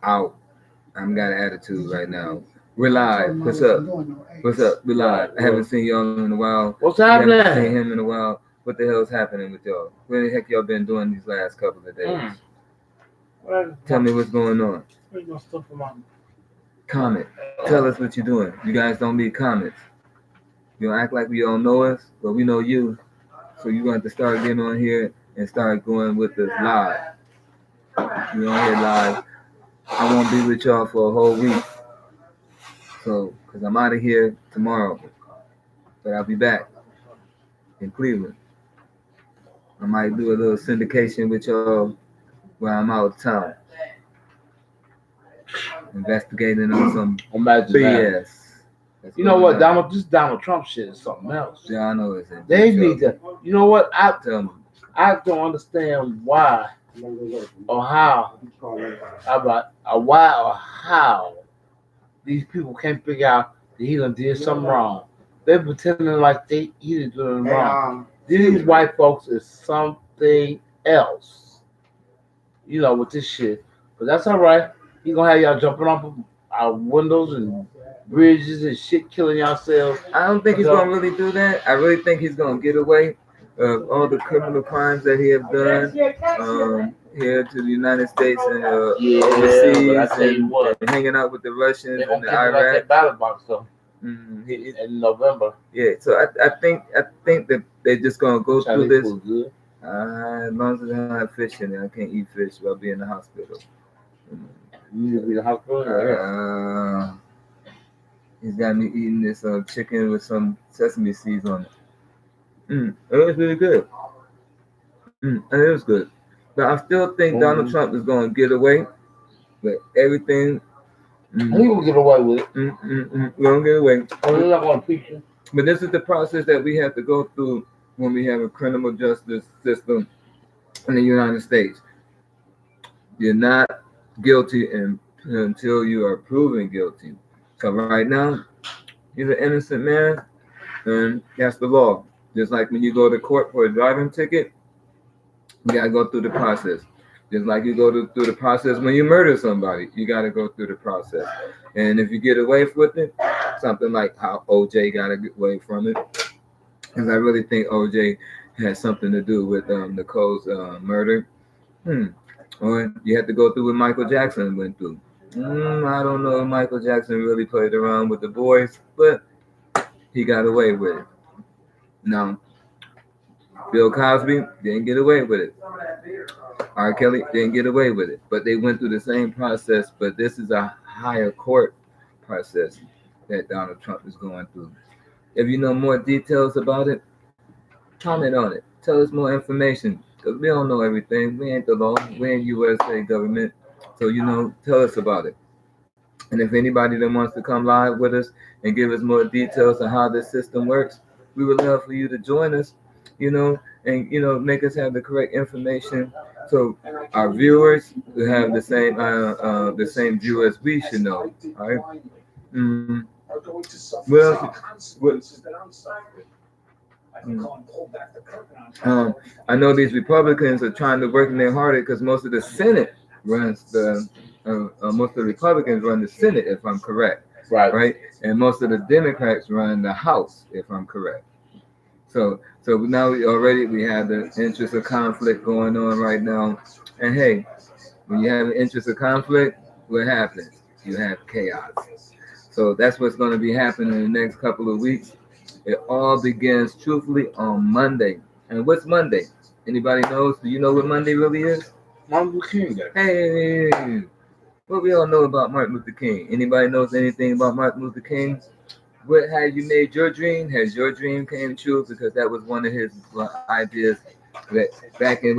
Out. I'm got an attitude right now. We're live. What's up? What's up? We're live. I haven't seen y'all in a while. What's We haven't happening? seen him in a while. What the hell's happening with y'all? What the heck y'all been doing these last couple of days? Tell me what's going on. Comment. Tell us what you're doing. You guys don't leave comments. You don't act like we don't know us, but we know you. So you're going to start getting on here and start going with us live. We're on here live. I won't be with y'all for a whole week. So, because I'm out of here tomorrow. But I'll be back in Cleveland. I might do a little syndication with y'all while I'm out of town. Investigating on some Imagine that. BS. You know what, this Donald Trump shit is something else. Yeah, I know it's in. They need to. You know what? Tell me. I don't understand why or how why or how these people can't figure out that he done did something wrong. They're pretending like he didn't do anything wrong. These white folks is something else. You know, with this shit. But that's all right. He gonna have y'all jumping off of our windows and bridges and shit, killing yourselves. I don't think he's gonna really do that. I really think he's gonna get away of all the criminal crimes that he have done here to the United States and overseas and hanging out with the Russians and the Iraq. That ballot box though. Mm-hmm. In November. Yeah, so I think that they're just gonna go through this. Good. As long as I don't have fish in it, I can't eat fish while being in the hospital. You need to be in the hospital. He's got me eating this chicken with some sesame seeds on it. It was really good. It was good. But I still think Donald Trump is going to get away with everything. He will get away with it. We're going to get away. They're not going to impeach him. But this is the process that we have to go through when we have a criminal justice system in the United States. You're not guilty until you are proven guilty. So right now, he's an innocent man, and that's the law. Just like when you go to court for a driving ticket, you gotta go through the process. Just like you go through the process when you murder somebody, you gotta go through the process. And if you get away with it, something like how OJ got away from it, because I really think OJ had something to do with Nicole's murder. Or you have to go through what Michael Jackson went through. I don't know if Michael Jackson really played around with the boys, but he got away with it. Now, Bill Cosby didn't get away with it. R. Kelly didn't get away with it, but they went through the same process. But this is a higher court process that Donald Trump is going through. If you know more details about it, comment on it. Tell us more information, because we don't know everything. We ain't the law. We ain't USA government. So, tell us about it. And if anybody that wants to come live with us and give us more details on how this system works, we would love for you to join us, and, make us have the correct information. So our viewers will have the same view as we should know. All right. Well, I know these Republicans are trying to work in their harder because most of the Senate runs most of the Republicans run the Senate, if I'm correct. Right. And most of the Democrats run the House, if I'm correct. So now we have the interest of conflict going on right now. And hey, when you have an interest of conflict, what happens? You have chaos. So that's what's going to be happening in the next couple of weeks. It all begins truthfully on Monday. And what's Monday? Anybody knows? Do you know what Monday really is? Martin Luther King Day. Hey, what we all know about Martin Luther King? Anybody knows anything about Martin Luther King? What have you made your dream? Has your dream came true? Because that was one of his ideas that back in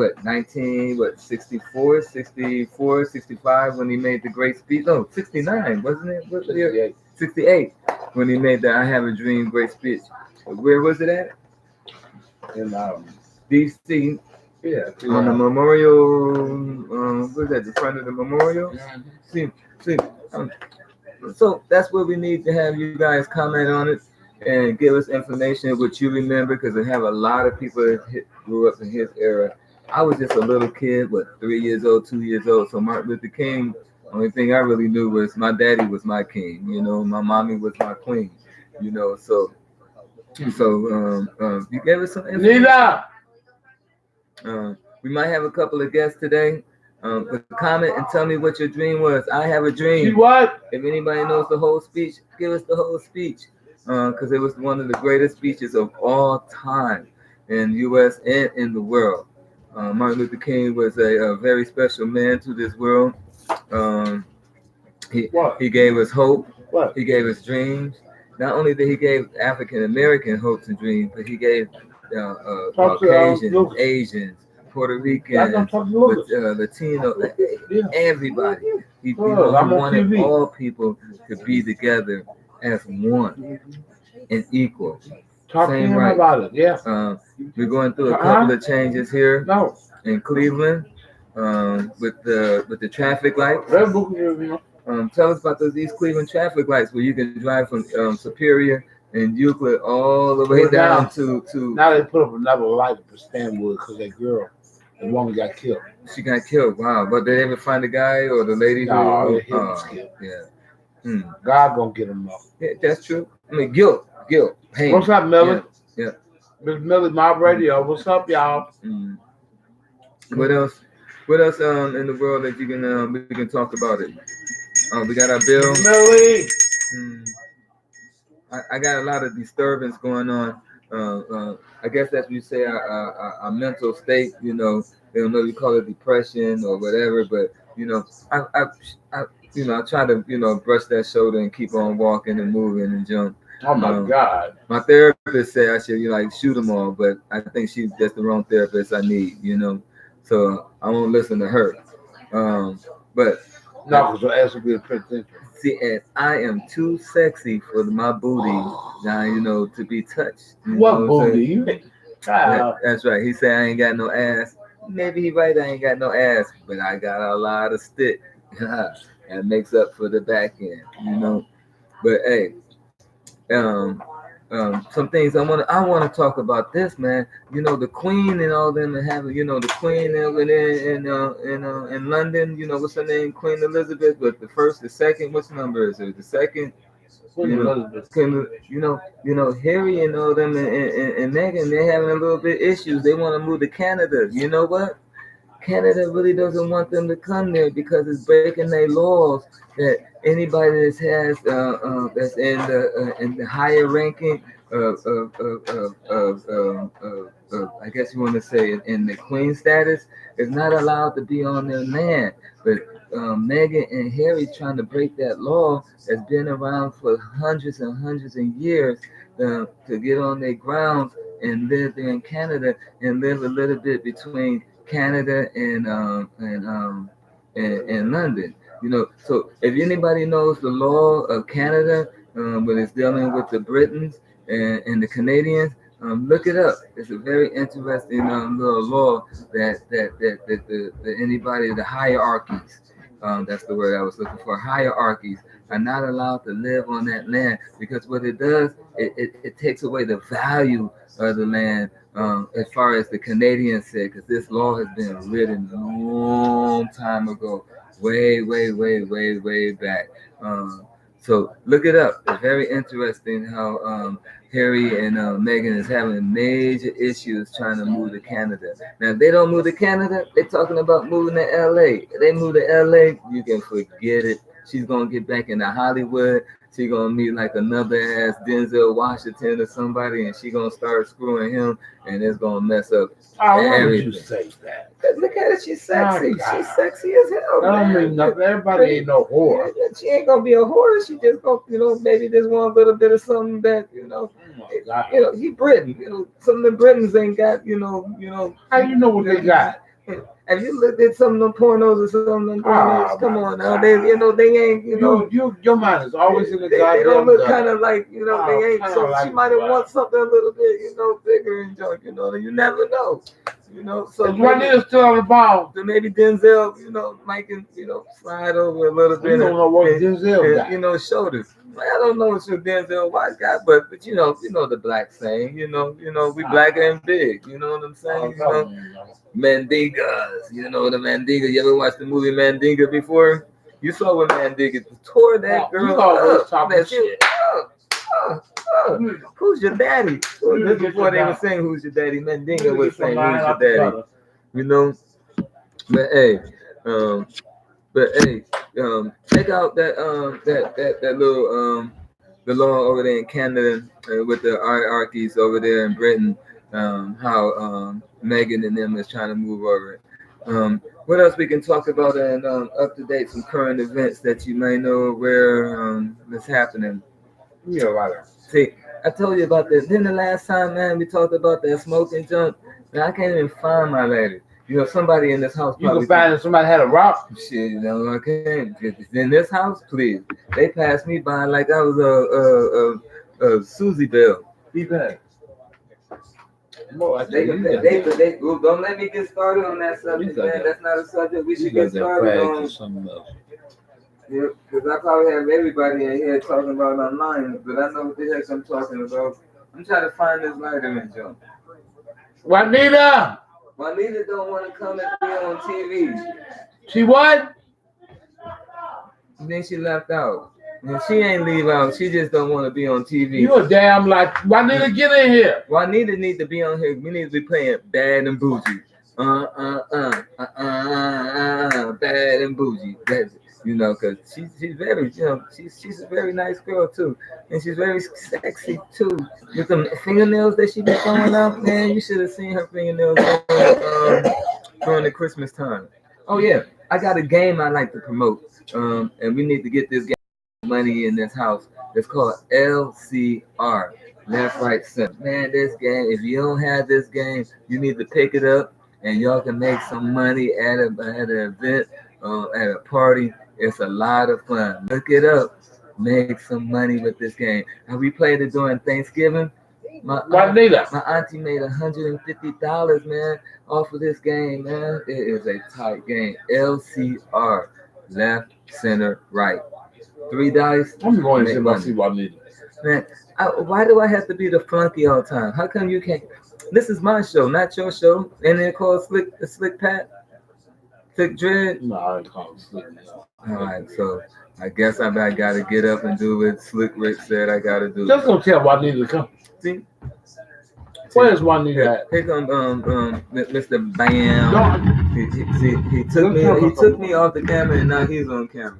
64, 65 when he made the great speech. No, 69, wasn't it? 68. 68 when he made the I Have a Dream great speech. Where was it at? In DC. Yeah. On the memorial, what is that, the front of the memorial? See, so that's what we need to have you guys comment on it and give us information what you remember, because we have a lot of people that grew up in his era. I was just a little kid, 3 years old, 2 years old. So Martin Luther King Only thing I really knew was my daddy was my king. You know, my mommy was my queen. You know, so you gave us some information. Nina! We might have a couple of guests today. But comment and tell me what your dream was. I have a dream. See what? If anybody knows the whole speech, give us the whole speech. Because it was one of the greatest speeches of all time in the U.S. and in the world. Martin Luther King was a very special man to this world. He gave us hope. What? He gave us dreams. Not only did he give African American hopes and dreams, but he gave Caucasians, Asians, Puerto Ricans, Latino, everybody. He wanted all people to be together as one and equal. Talk to him about it. Yeah. We're going through a couple of changes here in Cleveland with the traffic lights. Tell us about those East Cleveland traffic lights where you can drive from Superior and Euclid all the way down to. Now they put up another light for Stanwood because that girl, the woman, got killed. She got killed. Wow! But did they ever find the guy or the lady? No, he was killed. Yeah. God gonna get him up. Yeah, that's true. I mean, guilt, pain. What's up, Millie? Yeah. Miss Millie, Mob Radio. What's up, y'all? What else? What else in the world that you can we can talk about it? We got our bill. Millie. I got a lot of disturbance going on. I guess that's what you say our mental state. You know, they don't know if you call it depression or whatever, but you know, I try to brush that shoulder and keep on walking and moving and jump. Oh my God! My therapist said I should shoot them all, but I think she's just the wrong therapist I need. You know, so I won't listen to her. But no, because her ass will be a penitentiary. See, and I am too sexy for my booty now, to be touched. What booty? That's right. He said I ain't got no ass. Maybe he right. I ain't got no ass, but I got a lot of stick. That makes up for the back end, But hey, some things I want to talk about this, man. The Queen and all them, and having, the Queen over there in London. What's her name? Queen Elizabeth. But the first, the second, what's the number is it? The second. Queen Elizabeth. Harry and all them and Meghan, they're having a little bit issues. They want to move to Canada. You know what? Canada really doesn't want them to come there because it's breaking their laws that anybody that has that's in the higher ranking I guess you want to say in the queen status is not allowed to be on their land. But Meghan and Harry trying to break that law that's been around for hundreds and hundreds of years to get on their grounds and live there in Canada and live a little bit between Canada and London. So if anybody knows the law of Canada when it's dealing with the Britons and the Canadians, look it up. It's a very interesting little law that anybody, the hierarchies, that's the word I was looking for. Hierarchies are not allowed to live on that land because what it does, it takes away the value of the land. As far as the Canadians said, because this law has been written a long time ago, way back. So look it up. It's very interesting how Harry and Meghan is having major issues trying to move to Canada. Now, if they don't move to Canada, they're talking about moving to LA. If they move to LA, you can forget it. She's going to get back into Hollywood. She's going to meet like another ass Denzel Washington or somebody, and she's going to start screwing him, and it's going to mess up everything. Why would you say that? Look at it. She's sexy. She's sexy as hell. That don't mean nothing. Everybody ain't no whore. She ain't going to be a whore. She just going to, maybe just want a little bit of something that, he Britain. Some of the Britons ain't got, How you know what they got? Have you looked at some of them pornos or some of them pornos? Come on now, they ain't, your mind is always in the goddamn. They don't look kind of like, they ain't. So she might have want something a little bit, bigger and junk. You never know. So Juanita's still on the ball. So maybe Denzel, might can, slide over a little bit. You don't know what Denzel got. Shoulders. I don't know what Denzel White got, but you know the black saying, we black and big. You know what I'm saying? Mandingas. The Mandinga. You ever watched the movie Mandinga before? You saw what man did. Tore that girl You always up. talking Man, she- shit. Who's your daddy? You This get before your they were mouth. saying who's your daddy. Mandinga You was get your saying mind who's your out the daddy. gutter. You know, but hey, check out that little the law over there in Canada with the hierarchies over there in Britain. How Megan and them is trying to move over it. What else we can talk about and up to date some current events that you may know where that's happening. You know about it. See, I told you about this. Then the last time, man, we talked about that smoking junk. Man, I can't even find my lady. You know, somebody in this house You can find if somebody had a rock. shit, you know, I can't. In this house, please. They passed me by like I was a Susie Bell. Be back. Well, don't let me get started on that subject, got man. that. That's not a subject we You should got get that started flag on. or something else. Yeah, because I probably have everybody in here talking about online, but I know what the heck I'm talking about. I'm trying to find this vitamin jump. Juanita! Juanita don't want to come and be on TV. She what? Then she left out. And she ain't leave out. She just don't want to be on TV. You a damn like Juanita, get in here. Juanita need to be on here. We need to be playing Bad and Bougie. Bad and Bougie. That's, you know, cause she's very, you know, she's a very nice girl too, and she's very sexy too. With them fingernails that she be throwing out, man, you should have seen her fingernails during the Christmas time. Oh yeah, I got a game I like to promote, and we need to get this game money in this house. It's called LCR. Left, right, center. Man, this game, if you don't have this game, you need to pick it up and y'all can make some money at an event, at a party. It's a lot of fun. Look it up. Make some money with this game. And we played it during Thanksgiving. My auntie made $150, man, off of this game, man. It is a tight game. LCR. Left, center, right. 3 dice. I'm going to make see money. Juanita. Man, why do I have to be the flunky all the time? How come you can't? This is my show, not your show. And they're called Slick Pat, Slick Dread. No, I ain't calling Slick. All right, so I guess I got to get up and do what Slick Rick said I got to do. Just gonna tell Juanita to come. See, Where's Juanita at? here comes Mr. Bam. He took me off the camera and now he's on camera.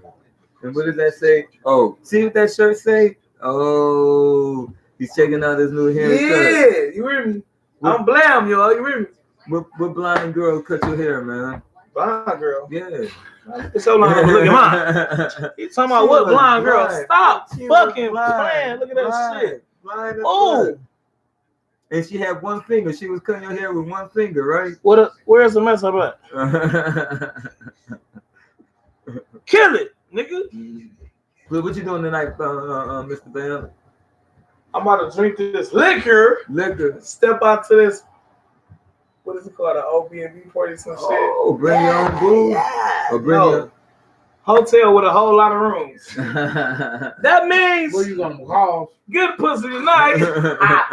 And what does that say? Oh, see what that shirt say? Oh, he's checking out his new haircut. Yeah, you hear me? I'm Blam, y'all. You hear me? What blind girl cut your hair, man? Blind girl. Yeah. It's so long. Look at mine. You talking about what blind girl? Stop fucking playing. Look at that shit. Blind as Oh. fuck. And she had one finger. She was cutting your hair with one finger, right? Where's the mess up at? Kill it, nigga. Well, what you doing tonight, Mr. Bam? I'm about to drink this liquor. Liquor. Step out to this. What is it called? An OB&B party, some shit. Oh, bring your own booze? Yeah. Or bring No. Hotel with a whole lot of rooms. your... That means Where you gonna call? good pussy tonight.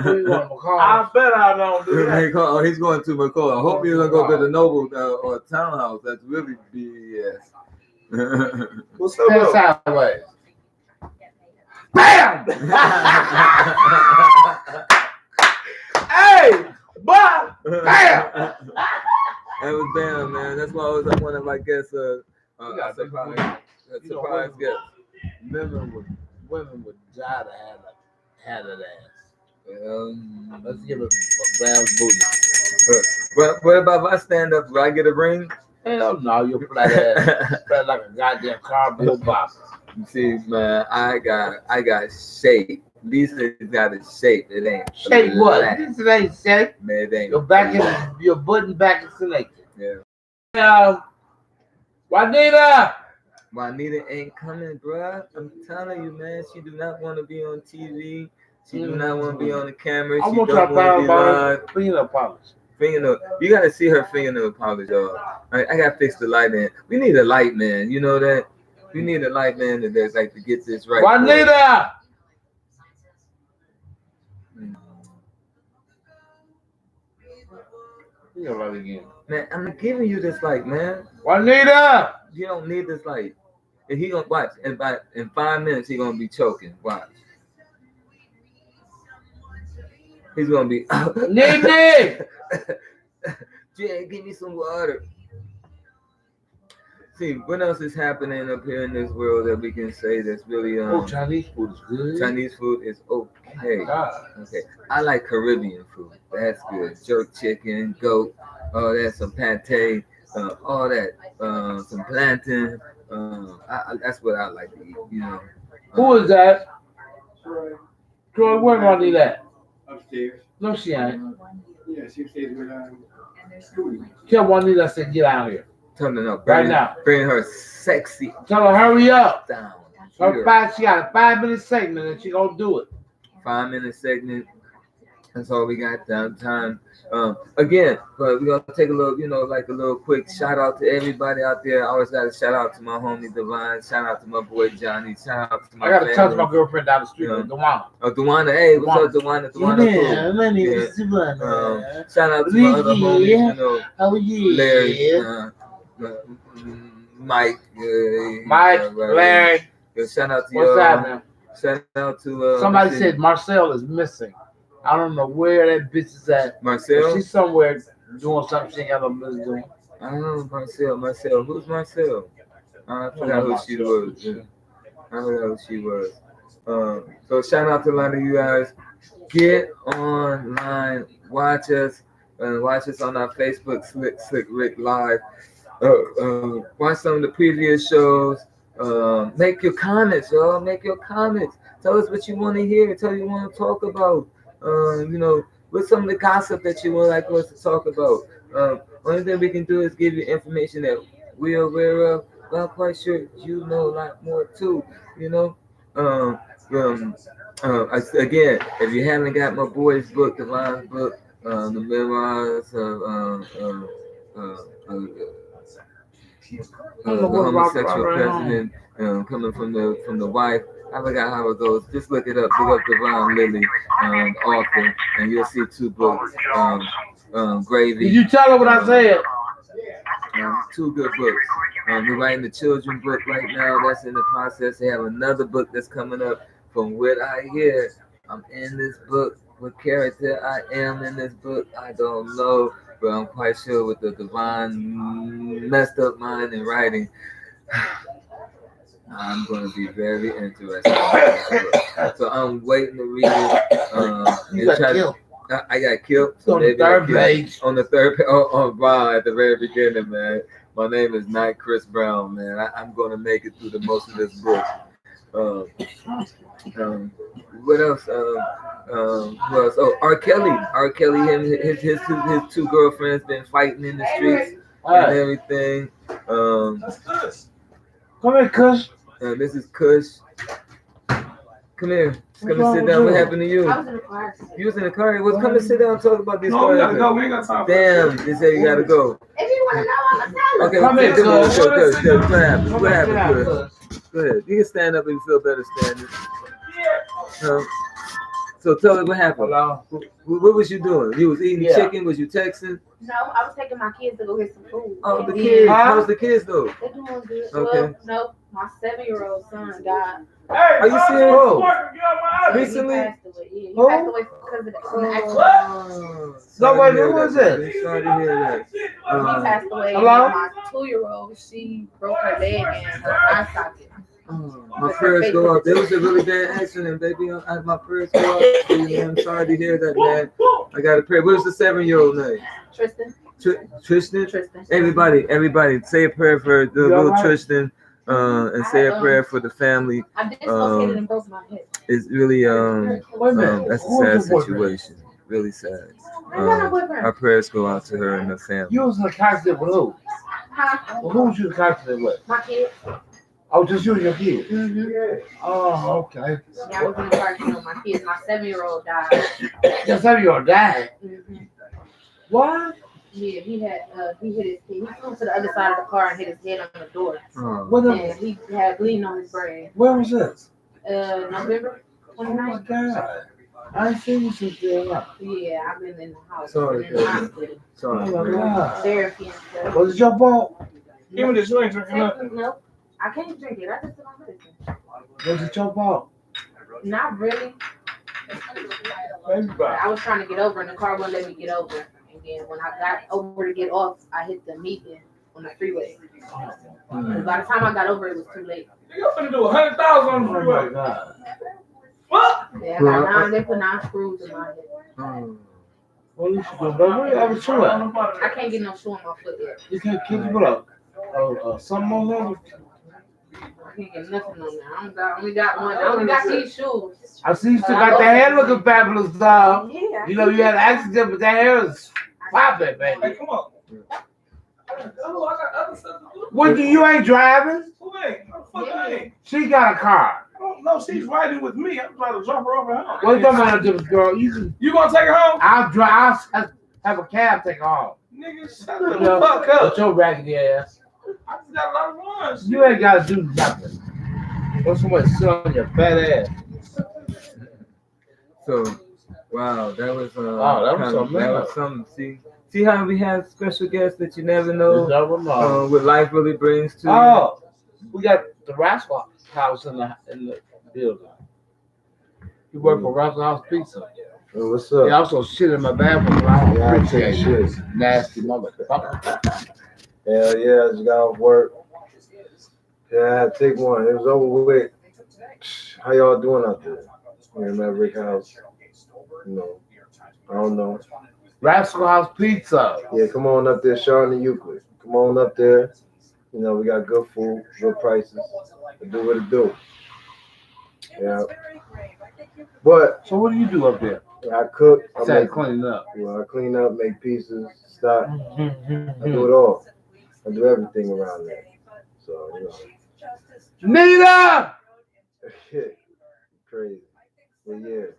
Where you gonna call? I bet I don't do that. Oh, he's going to McCall. I hope he's going to go to the Noble or Townhouse. That's really BS. What's up, Stand though? sideways. Bam! Hey! Bye! Bam! That was Bam, man. That's why I was one of my guests. A surprise guest. Women would die to have that ass. Let's give it a Bam's booty. But what about if I stand up? Will I get a ring? Hell no, you're flat ass. Flat like a goddamn cardboard box. You see, man, I got shape. Lisa got a shape. It ain't Shape what? flat. This ain't shape. Man, it ain't. Your button back is selected. Yeah. Juanita! Juanita ain't coming, bruh. I'm telling you, man. She do not want to be on TV. She do not want to be on the camera. I She want don't to want to be about live. fingernail polish. Fingernail. You gotta see her fingernail polish, y'all. I gotta fix the light, man. We need a light, man. You know that. We need a light, man. That's like to get this right. Juanita! You right again. Man, I'm giving you this light, man. Juanita! You don't need this light. And he gonna watch. And in 5 minutes, he gonna be choking. Watch. He's gonna be. Nene! Jay, give me some water. See, what else is happening up here in this world that we can say that's really Chinese food is good. Chinese food is okay. God. Okay, I like Caribbean food. That's good. Jerk chicken, goat, all that, some pate, all that, some plantain. That's what I like to eat. You know. Who is that? Troy, where Juanita at? Upstairs. No, she ain't. Yeah, she stays with Tell Juanita I said get out of here. Tell her no, Right now. Bring her sexy Tell her hurry up. down. She got a 5-minute segment and she gonna do it. 5-minute segment. That's all we got downtime. Again, but we're gonna take a little, like a little quick shout out to everybody out there. I always gotta shout out to my homie Divine, shout out to my boy Johnny, shout out to my I gotta family. talk to my girlfriend down the street, Dewana. Oh, Dewana, hey, what's up, Dewana? Dewana, Yeah, my name Yeah. is Dewana. shout out to my other homies, How are you? Larry, Mike, Mike, right. Larry, Yeah, shout out to what's happening? Shout out to Somebody let's see, said Marcel is missing. I don't know where that bitch is at. Marcel. She's somewhere doing something she ain't got no business doing. I don't know Marcel. Who's Marcel? I forgot who she was. Yeah. I forgot who she was. So shout out to a lot of you guys. Get online, watch us, watch us on our Facebook, Slick Rick Live. Watch some of the previous shows. Make your comments, y'all. Make your comments. Tell us what you want to hear. Tell you want to talk about. What's some of the gossip that you would like us to talk about. Only thing we can do is give you information that we're aware of. But I'm quite sure you know a lot more too. Again, if you haven't got my boy's book, Divine's book, the memoirs of the homosexual president coming from the wife. I forgot how it goes. Just look it up. Look up Divine Lily, author, and you'll see 2 books. Gravy. Did you tell her what I said? 2 good books. We're writing the children book right now. That's in the process. They have another book that's coming up. From what I hear, I'm in this book. What character I am in this book, I don't know. But I'm quite sure with the Divine messed up mind and writing, I'm going to be very interested. So I'm waiting to read it. You got killed. I got killed. So On the third page. On the third page. At the very beginning, man. My name is Knight Chris Brown, man. I'm going to make it through the most of this book. What else? Who else? Oh, R. Kelly. R. Kelly, his 2 girlfriends been fighting in the streets and everything. Come here, Kush. This is Kush. Come here. Come and sit down. What happened to you? I was in the car. You was in the car. Well, come and sit down and talk about these No, we cars. gotta go. We ain't got time for Damn, they say you gotta go. If you want to know, I'm gonna tell you. Okay, Come here, Kush. good. What happened? Come What here, sit happened? down, Good. Kush. Go ahead. You can stand up if you feel better standing. So tell us what happened. Hello. What was you doing? You was eating Yeah. chicken? Was you texting? No, I was taking my kids to go get some food. Oh, the And kids. Huh? How's the kids though? They're doing good. Okay. Well, no, my 7-year-old son died. Hey, Are you serious? Get out my eyes. Recently? He passed away. Yeah, he Who? passed away because of the accident. Oh, No, wait, sorry to hear who was that, it? baby. Sorry to hear that. He passed away. And Hello? my 2-year-old, she broke her leg and her eye socket. My prayers go out. There was a really bad accident, baby. My prayers go out to you, man. I'm sorry to hear that, man. I got to pray. What's the 7-year-old name? Tristan. Tristan? Tristan. Everybody, say a prayer for the little right? Tristan, and say a prayer for the family. I dislocated and broke my hip. It's really Wait a minute. that's a Who was sad your boyfriend? situation. Really sad. I got no boyfriend. Our prayers go out to her and her family. You was in a accident with who? Huh? Well, who was you in a accident with? My kid. Oh, just you and your kid. Mm-hmm. Oh, okay. Yeah, I was in the car with my kids. My 7-year-old died. Your 7-year-old died. Mm-hmm. What? Yeah, he hit his he flew to the other side of the car and hit his head on the door. Oh. What the, And he had bleeding on his brain. where was this? November Oh my 29th. God. I ain't seen you since then. Yeah, I've been in the house. Sorry, in the baby. hospital. Sorry. Oh my God. Therapy and stuff. Was it your fault? Even this you ain't drinking nothing. Nope. I can't drink it. I just sit on medicine. What's the choke out? Not really. Baby back. I was trying to get over, and the car wouldn't let me get over. And then when I got over to get off, I hit the median on the freeway. And by the time I got over, it was too late. You're gonna do 100,000 on the Oh my freeway. God. What? Yeah, I got nine. They put 9 screws in my head. What you should do, baby? Where you have a shoe at? I can't get no shoe on my foot yet. You can't put up. Something on there. I can't get nothing on there. I only got one. I only got these shoes. I see you still got that hair looking fabulous, dog. Yeah. You know you had an accident, but that hair is popping, Hey, baby. come on. Oh, I got other stuff to do. What you ain't driving? Who ain't? What the fuck I ain't? She got a car. I don't know. She's riding with me. I'm trying to drop her off at home. What don't matter, difference, girl? You gonna take her home? I'll drive. I'll have a cab take her home. Nigga, shut the fuck up. With your raggedy ass. I just got a lot of ones. You ain't gotta do nothing. What's so much sit on your fat ass? So, wow, that was that was something. that was something. See how we have special guests that you never know Oh, what life really brings to you. oh, we got the Rascal House in the building. He worked for Rascal House Pizza. Hey, what's up? He also shit in my bathroom. I don't Yeah, I appreciate take shit. shit. Nasty motherfucker. Hell yeah, I just got off work. Yeah, I had to take one. It was over with. How y'all doing out there? Here in Maverick House. You know, I don't know. Rascal House Pizza. Yeah, come on up there, Sean and Euclid. Come on up there. You know, we got good food, good prices. We do what it do. Yeah. But So what do you do up there? I cook. I Besides make, cleaning up. well, I clean up, make pieces, stock. I Mm-hmm. do it all. I do everything around there. So, you know. Nita! Crazy. But yeah.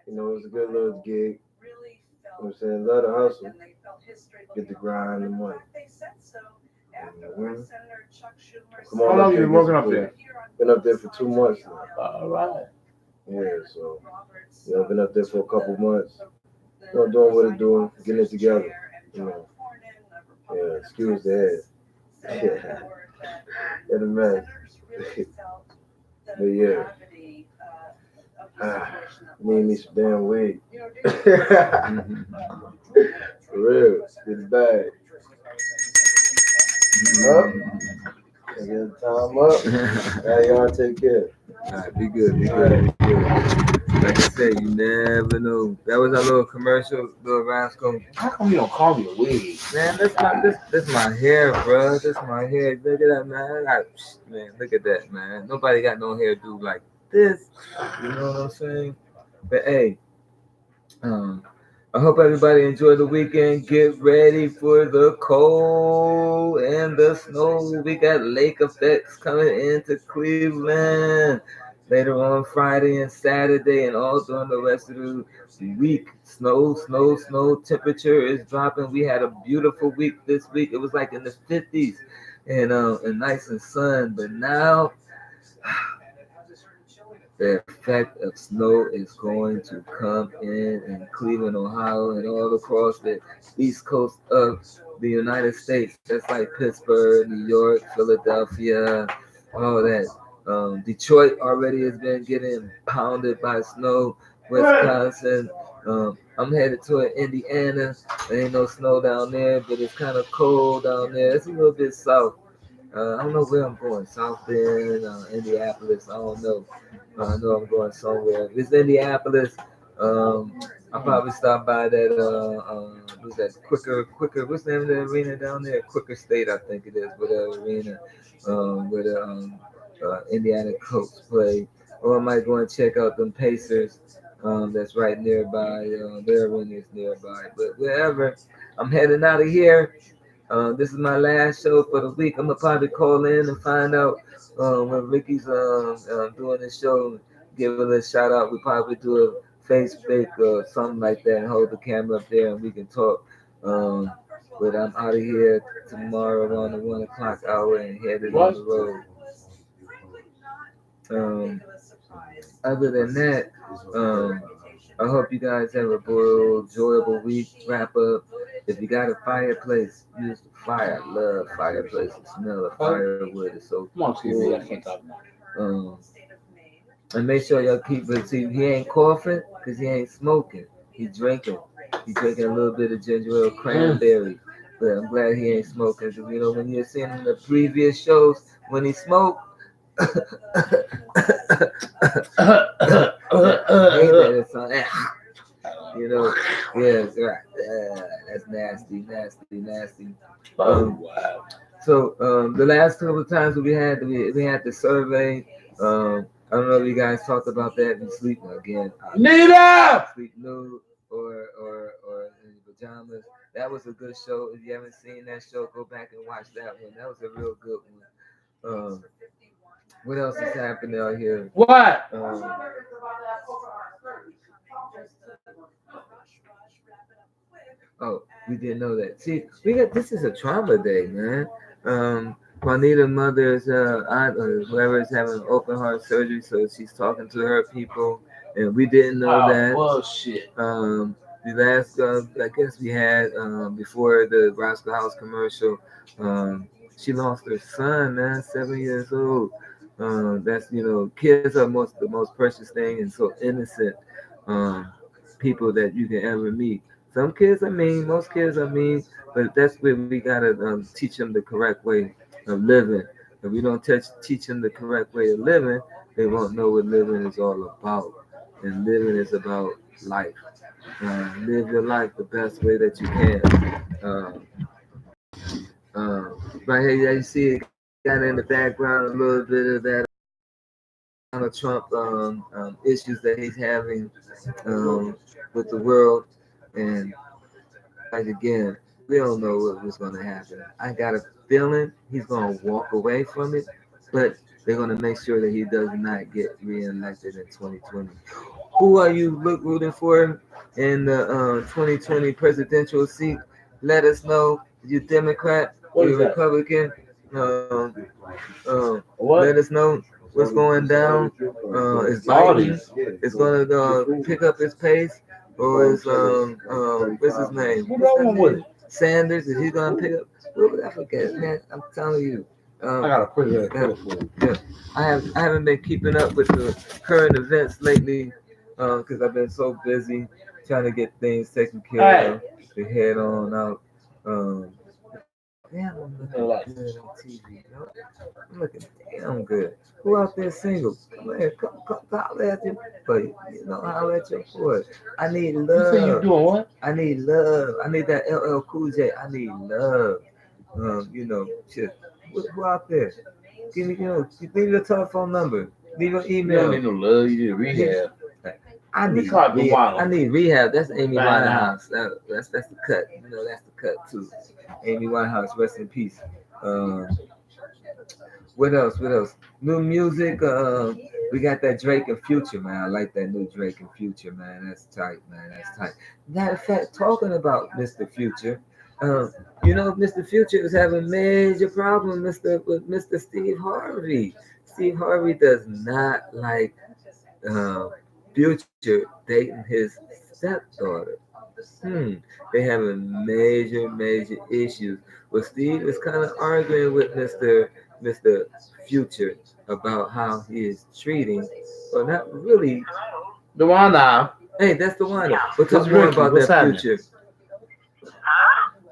You know, it was a good little gig. You know what I'm saying? Love the hustle. Get the grind and money. Mm-hmm. Come How on long up you there, been get working some up food. there? Been up there for 2 months now. All right. Yeah, so yeah, I've been up there for a couple months. You know, doing what it's doing, getting it together. You know. Yeah, excuse the head. Yeah. In a mess. But yeah. Need me some damn weed. For real. Get it back. Up. I get time up. Now y'all take care. All right, be good, be good, be good. Like I said, you never know. That was our little commercial, little rascal. How come you don't call me a wig? Man, that's my hair, bro. That's my hair. Look at that, man. Man, look at that, man. Nobody got no hairdo like this. You know what I'm saying? But hey, I hope everybody enjoyed the weekend. Get ready for the cold and the snow. We got lake effects coming into Cleveland later on Friday and Saturday and all during the rest of the week. Snow. Temperature is dropping. We had a beautiful week this week. It was like in the 50s and nice and sun. But now the effect of snow is going to come in Cleveland, Ohio, and all across the east coast of the United States. That's like Pittsburgh, New York, Philadelphia, all that. Detroit already has been getting pounded by snow. Wisconsin. I'm headed toward Indiana. There ain't no snow down there, but it's kind of cold down there. It's a little bit south. I don't know where I'm going. South Bend, Indianapolis. I don't know. I know I'm going somewhere. If it's Indianapolis, I'll probably stop by that what's that quicker what's the name of the arena down there? Quicker State, I think it is, with the arena where the Indiana Colts play. Or I might go and check out them Pacers that's right nearby. Their arena is nearby. But wherever, I'm heading out of here. This is my last show for the week. I'm gonna probably call in and find out when Ricky's doing this show. Give it a shout out. We probably do a Facebook or something like that and hold the camera up there and we can talk. But I'm out of here tomorrow around the 1 o'clock hour and headed on the road. Other than that, I hope you guys have a enjoyable week. Wrap up If you got a fireplace, use the fire. I love fireplace. The smell of firewood is so Come on, Steve. I can't talk about and make sure y'all keep it. See, he ain't coughing because he ain't smoking. He's drinking. He's drinking a little bit of ginger ale cranberry. But I'm glad he ain't smoking. Because, you know, when you're seeing in the previous shows, when he smoked, ain't that a song? You know, yes, right. That's nasty. wow. So the last couple of times we had the survey. I don't know if you guys talked about that. You sleep again. Nita! Sleep nude or in pajamas. That was a good show. If you haven't seen that show, go back and watch that one. That was a real good one. What else is happening out here? What? Oh, we didn't know that. See, this is a trauma day, man. Juanita's mother's aunt or whoever is having open heart surgery, so she's talking to her people, and we didn't know that. Bullshit. The last, I guess we had before the Roscoe House commercial, she lost her son, man, 7 years old. That's, you know, kids are the most precious thing and so innocent people that you can ever meet. Some kids are mean, most kids are mean, but that's where we gotta teach them the correct way of living. If we don't teach them the correct way of living, they won't know what living is all about. And living is about life. Live your life the best way that you can. Right here, you see it got in the background a little bit of that Donald Trump issues that he's having with the world. And like again, we don't know what was going to happen. I got a feeling he's going to walk away from it, but they're going to make sure that he does not get reelected in 2020. Who are you rooting for in the 2020 presidential seat? Let us know. You Democrat, you Republican. Let us know what's going down. Is Biden is going to pick up his pace, or is what's his name? Sanders, is he going to pick up? I forget, man. I'm telling you. I got a pretty good. I haven't been keeping up with the current events lately because I've been so busy trying to get things taken care of to head on out. Damn, I'm looking good on TV. No? I'm looking damn good. Who out there single? Come here, come holler at your boy. You know, holler at your boy. I need love. You say you doing what? I need love. I need that LL Cool J. I need love. You know, shit. Who out there? Give me, you know, leave your telephone number. Leave your You email. don't need no love. You need rehab. I need rehab. That's Amy Winehouse. That's the cut. You know, that's the cut too. Amy Winehouse, rest in peace. What else? New music. We got that Drake and Future, man. I like that new Drake and Future, man. That's tight, man. That's tight. Matter of fact, talking about Mr. Future, you know, Mr. Future is having a major problem, with Mr. Steve Harvey. Steve Harvey does not like Future dating his stepdaughter. They having major issues. Well, Steve is kind of arguing with Mr. Future about how he is treating, but not really. The one now. Hey, that's the one. We'll talk more about that happening? Future.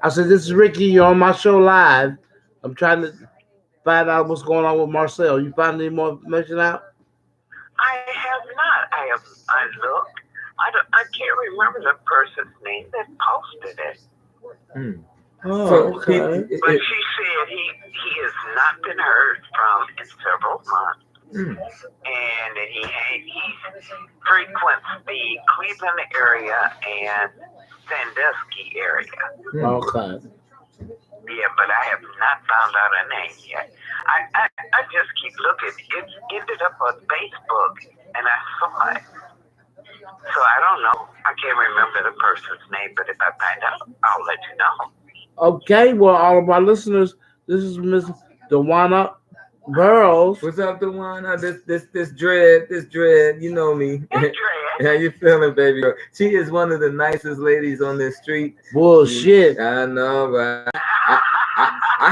I said, this is Ricky. You're on my show live. I'm trying to find out what's going on with Marcel. You find any more information out? I have not. I looked. I can't remember the person's name that posted it. Oh, So, okay. But she said he has not been heard from in several months. And that he frequents the Cleveland area and Sandusky area. Okay. Yeah, but I have not found out a name yet. I just keep looking. It ended up on Facebook, and I saw it. So I don't know. I can't remember the person's name, but if I find out, I'll let you know. Okay, well, all of our listeners, this is Miss Dewana Burrows. What's up, Dewana? This dread, you know me. It's Dread. How you feeling, baby girl? She is one of the nicest ladies on this street. Bullshit. I know, but I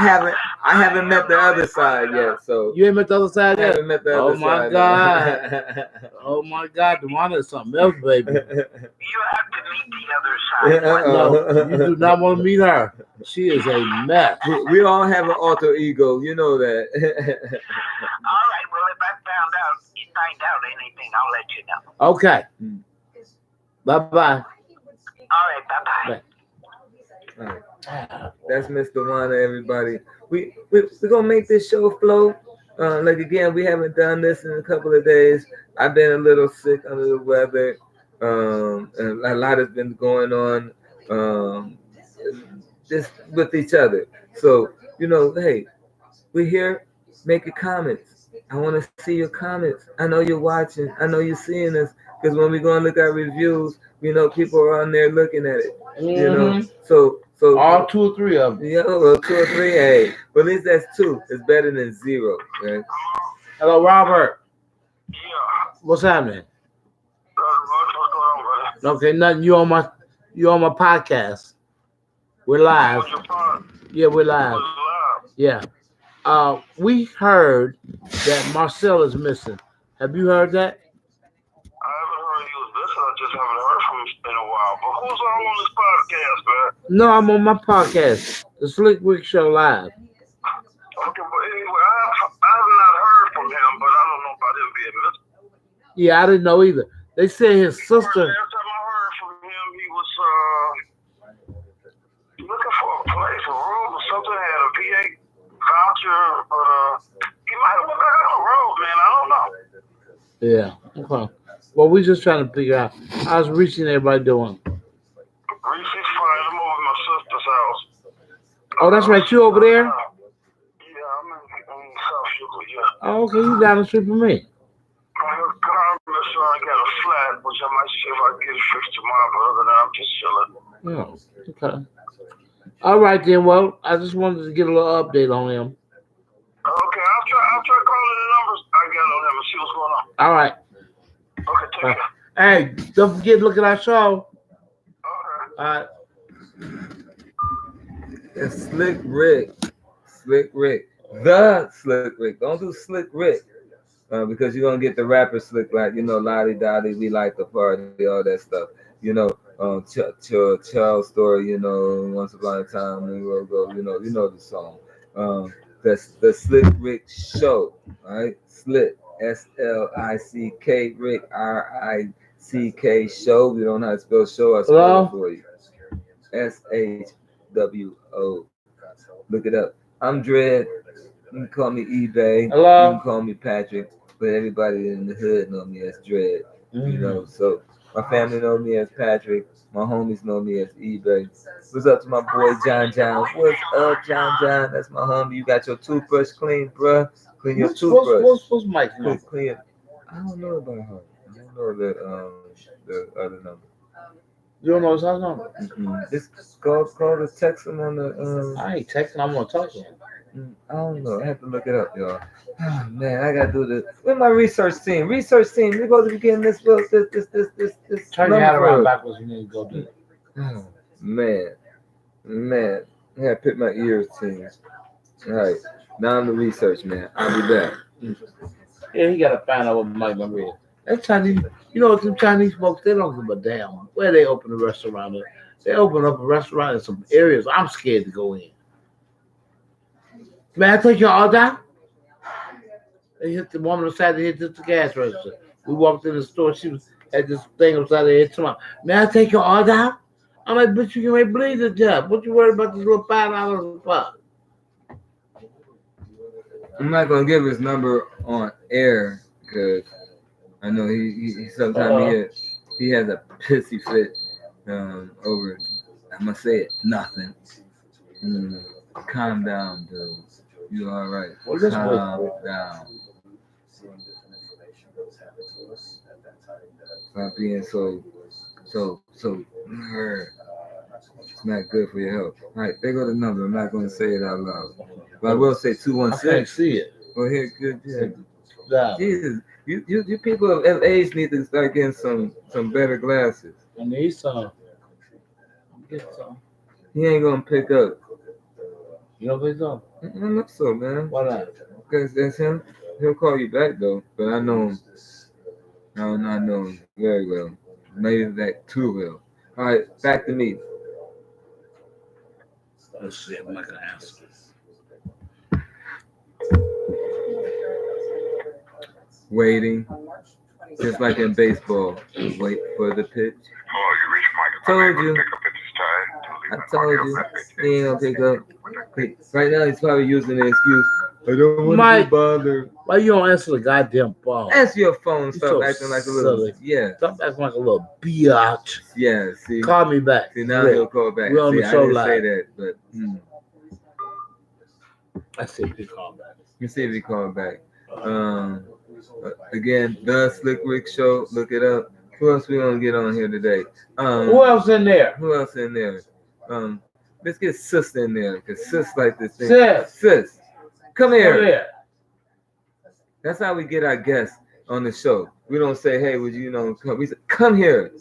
haven't met the other side yet. So You ain't met the other I side yet? haven't met the Oh other my side. God. Oh my God, Dewana is something else, baby. You have to meet the other side. No, you do not want to meet her. She is a mess. We all have an alter ego, you know that. All right. Well, if I find out anything, I'll let you know. Okay. Bye-bye. All right. Bye-bye. All right. That's Miss Dewana, everybody. We're gonna make this show flow. Like again, we haven't done this in a couple of days. I've been a little sick under the weather. And a lot has been going on just with each other. So, hey, we're here. Make your comments. I want to see your comments. I know you're watching. I know you're seeing us. Because when we go and look at reviews, people are on there looking at it. So all 2 or 3 of them. Yeah, well, 2 or 3. Hey, but at least that's 2. It's better than 0. Right? Hello, Robert. Yeah. What's happening? What's going on, brother? Okay, nothing. You on my podcast. We're live. What's your part? Yeah, we're live. What's live? Yeah. We heard that Marcel is missing. Have you heard that? I haven't heard you was listening. I just haven't heard from him in a while. But who's on this podcast, man? No, I'm on my podcast, the Slick Rick Show Live. Okay, but anyway, I have not heard from him, but I don't know about him being missing. Yeah, I didn't know either. They said his sister. Last time I heard from him, he was looking for a place, a room or something. Had a VA voucher, but he might have went back on the road, man. I don't know. Yeah. Okay. Well, we just trying to figure out how's reaching everybody doing. Reese is fine. I'm over at my sister's house. Oh, that's right. You over there? Yeah, I'm in South Sugar, yeah. Oh, okay. You down the street from me. I got a flat, which I might see if I can get it fixed tomorrow, but other than that, I'm just chilling. Oh, okay. All right then. Well, I just wanted to get a little update on him. Okay, I'll try calling the numbers I got on him and see what's going on. All right. Okay, take care. Hey, don't forget to look at our show. Okay. All right. It's Slick Rick. Slick Rick. The Slick Rick. Don't do Slick Rick. Because you're going to get the rapper Slick, like, Lottie Dottie, we like the party, all that stuff. Charles Story, Once Upon a Time, we will go, you know the song. That's the Slick Rick Show, all right? Slick, S-L-I-C-K, Rick, R-I-C-K, Show. We don't know how to spell show. I spell it for you. S-H-W-O. Look it up. I'm Dread. You can call me eBay. Hello. You can call me Patrick. But everybody in the hood know me as Dread. So my family know me as Patrick. My homies know me as eBay. What's up to my boy John John? What's up, John John? That's my homie. You got your toothbrush clean, bruh. Clean your toothbrush. What's Mike's number? Clean it. I don't know about her. I don't know the other number. You don't know his house number? Just call the text him on the I ain't texting. I'm gonna talk to him. I don't know. I have to look it up, y'all. Oh, man, I gotta do this. Where's my research team? We're supposed to be getting this book. This. Turn your hat around backwards. You need to go do it. Oh, man. I gotta pick my ears, team. All right, now I'm the research man. I'll be back. Yeah, he gotta find out what Mike number is. That Chinese, them Chinese folks, they don't give a damn where they open a restaurant. They open up a restaurant in some areas I'm scared to go in. May I take your order? They hit the woman beside the head, the gas register. We walked in the store. She had this thing upside her head. Tomorrow, may I take your order? I'm like, bitch, you can bleed the job. What you worried about this little $5 a pop? I'm not gonna give his number on air because I know he sometimes he has a pissy fit over. I'm gonna say it. Nothing. Calm down, dude. You all right? Well, this Calm down. Stop being so. It's not good for your health. All right, there go the number. I'm not going to say it out loud, but I will say 216. I can't see it. Well, here, good. Yeah. Yeah. Jesus, you people of age need to start getting some better glasses. I need some. Get some. He ain't gonna pick up. You don't think so? I don't know so, man. Why not? Because that's him. He'll call you back though. But I know him. I do not know him very well. Maybe that too well. All right, back to me. Oh shit, I'm not gonna answer. Waiting, just like in baseball. Wait for the pitch. Oh, you reached Michael. Told you. Pick up at this time. I told you. He ain't gonna pick up. Right now, he's probably using the excuse. I don't want to Mike. be bothered. Why you don't answer the goddamn phone? Answer your phone. You Stop so acting like a little. silly. Yeah, Stop acting like a little biatch. yeah. See, Call me back. see now Yeah. he'll call back. We're on See, the I show didn't say live. that, but I said you call back. let's see if he called back. Again, the Slick Rick Show. Look it up. Who else we gonna get on here today? Who else in there? Who else in there? Let's get Sis in there because Sis like this thing. Sis. Sis, come here. Come here. That's how we get our guests on the show. We don't say, "Hey, would you know?" Come. We say, "Come here,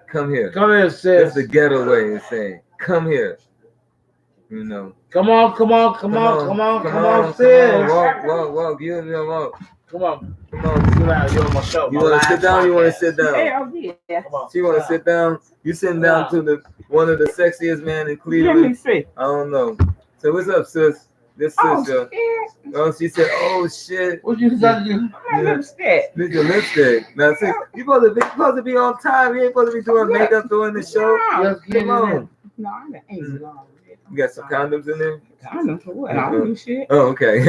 come here." Come here, That's sis. the ghetto way of saying, "Come here." You know. Come on, sis. Come on, walk. You know, walk. Come on. Come on. Sit down. You're on my show. You my want live to sit down? You want to podcast. sit down? Hell yeah. Come on. She want to sit down. You sitting down to the one of the sexiest man in Let me Cleveland. see. I don't know. So what's up, sis? This Oh, sis, yo. shit. Oh, she said, "Oh shit." What you got to do? My lipstick. This your lipstick. Now, sis, you supposed to be on time. You ain't supposed to be doing makeup during the show. Let's get Come it on. in. No, I ain't long. You got some condoms in there? Condoms for what? I don't do shit. Oh, okay.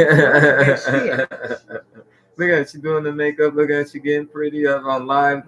Shit. Look at her, she doing the makeup. Look at her, she getting pretty up on live.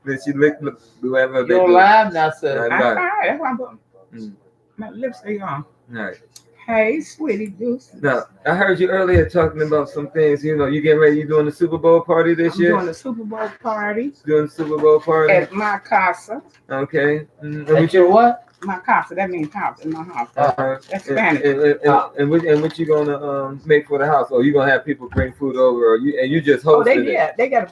Then she licked whoever they You're do. live now, sis. Right. That's why I'm putting Mm. my lipstick on. All right. Hey, sweetie juice. Now, I heard you earlier talking about some things. You know, you getting ready. You doing the Super Bowl party this I'm year? doing the Super Bowl party Doing the Super Bowl party. at my casa. Okay. And At your what? My casa, that means house in my house. Uh-huh. That's And, Spanish. what you gonna make for the house? Or you gonna have people bring food over, or you just Oh, hosting it? they gotta